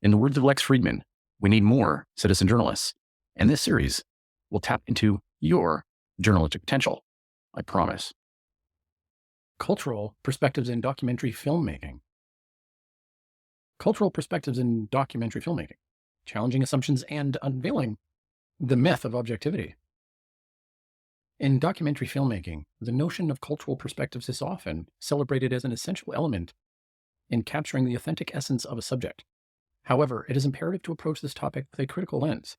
In the words of Lex Friedman, we need more citizen journalists. And this series will tap into your journalistic potential. I promise. Cultural perspectives in documentary filmmaking. Cultural perspectives in documentary filmmaking. Challenging assumptions and unveiling the myth of objectivity. In documentary filmmaking, the notion of cultural perspectives is often celebrated as an essential element in capturing the authentic essence of a subject. However, it is imperative to approach this topic with a critical lens,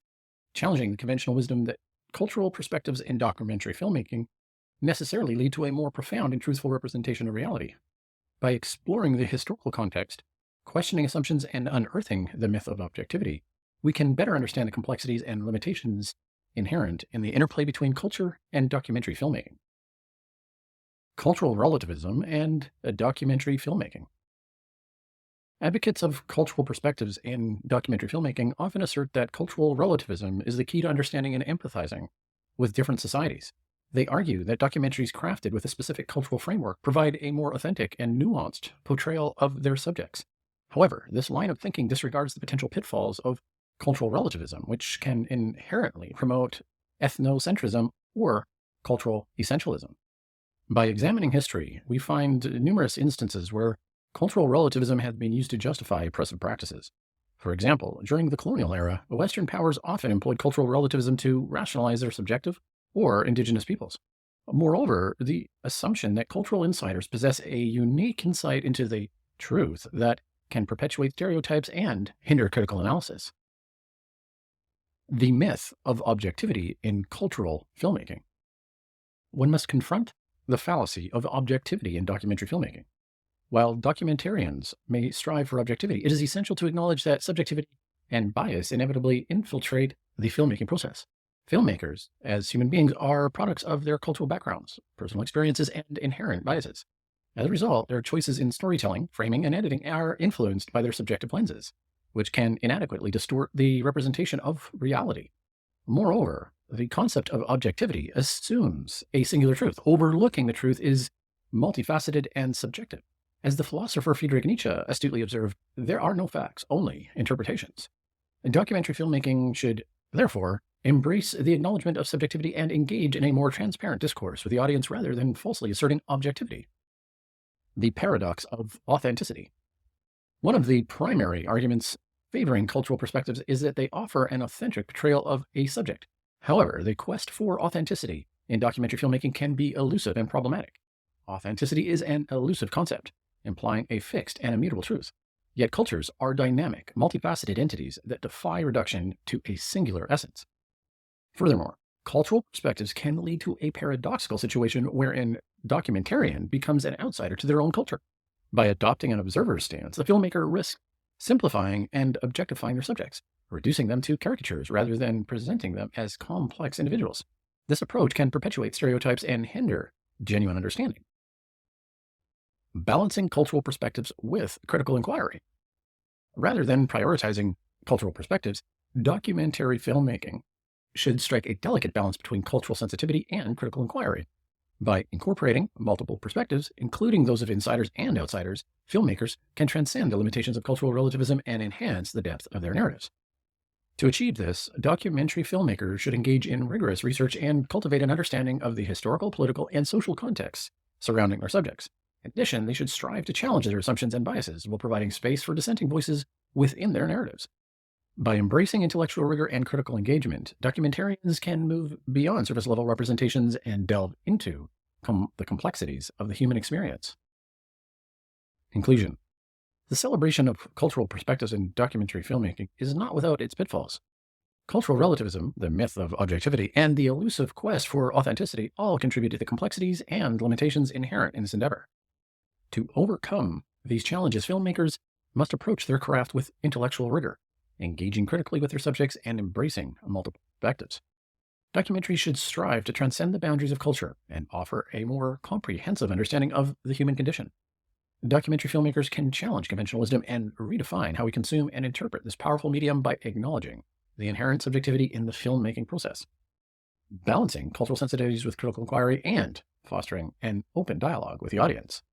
challenging the conventional wisdom that cultural perspectives in documentary filmmaking necessarily lead to a more profound and truthful representation of reality. By exploring the historical context, questioning assumptions, and unearthing the myth of objectivity, we can better understand the complexities and limitations inherent in the interplay between culture and documentary filmmaking. Cultural relativism and documentary filmmaking. Advocates of cultural perspectives in documentary filmmaking often assert that cultural relativism is the key to understanding and empathizing with different societies. They argue that documentaries crafted with a specific cultural framework provide a more authentic and nuanced portrayal of their subjects. However, this line of thinking disregards the potential pitfalls of cultural relativism, which can inherently promote ethnocentrism or cultural essentialism. By examining history, we find numerous instances where cultural relativism has been used to justify oppressive practices. For example, during the colonial era, Western powers often employed cultural relativism to rationalize their subjective or indigenous peoples. Moreover, the assumption that cultural insiders possess a unique insight into the truth that can perpetuate stereotypes and hinder critical analysis. The myth of objectivity in cultural filmmaking. One must confront the fallacy of objectivity in documentary filmmaking. While documentarians may strive for objectivity, it is essential to acknowledge that subjectivity and bias inevitably infiltrate the filmmaking process. Filmmakers, as human beings, are products of their cultural backgrounds, personal experiences, and inherent biases. As a result, their choices in storytelling, framing, and editing are influenced by their subjective lenses, which can inadequately distort the representation of reality. Moreover, the concept of objectivity assumes a singular truth. Overlooking the truth is multifaceted and subjective. As the philosopher Friedrich Nietzsche astutely observed, there are no facts, only interpretations. Documentary filmmaking should, therefore, embrace the acknowledgement of subjectivity and engage in a more transparent discourse with the audience rather than falsely asserting objectivity. The paradox of authenticity. One of the primary arguments favoring cultural perspectives is that they offer an authentic portrayal of a subject. However, the quest for authenticity in documentary filmmaking can be elusive and problematic. Authenticity is an elusive concept, implying a fixed and immutable truth. Yet cultures are dynamic, multifaceted entities that defy reduction to a singular essence. Furthermore, cultural perspectives can lead to a paradoxical situation wherein documentarian becomes an outsider to their own culture. By adopting an observer's stance, the filmmaker risks simplifying and objectifying their subjects, reducing them to caricatures rather than presenting them as complex individuals. This approach can perpetuate stereotypes and hinder genuine understanding. Balancing cultural perspectives with critical inquiry. Rather than prioritizing cultural perspectives, documentary filmmaking should strike a delicate balance between cultural sensitivity and critical inquiry. By incorporating multiple perspectives, including those of insiders and outsiders, filmmakers can transcend the limitations of cultural relativism and enhance the depth of their narratives. To achieve this, documentary filmmakers should engage in rigorous research and cultivate an understanding of the historical, political, and social contexts surrounding their subjects. In addition, they should strive to challenge their assumptions and biases while providing space for dissenting voices within their narratives. By embracing intellectual rigor and critical engagement, documentarians can move beyond surface-level representations and delve into the complexities of the human experience. Conclusion. The celebration of cultural perspectives in documentary filmmaking is not without its pitfalls. Cultural relativism, the myth of objectivity, and the elusive quest for authenticity all contribute to the complexities and limitations inherent in this endeavor. To overcome these challenges, filmmakers must approach their craft with intellectual rigor, engaging critically with their subjects and embracing multiple perspectives. Documentaries should strive to transcend the boundaries of culture and offer a more comprehensive understanding of the human condition. Documentary filmmakers can challenge conventional wisdom and redefine how we consume and interpret this powerful medium by acknowledging the inherent subjectivity in the filmmaking process, balancing cultural sensitivities with critical inquiry, and fostering an open dialogue with the audience.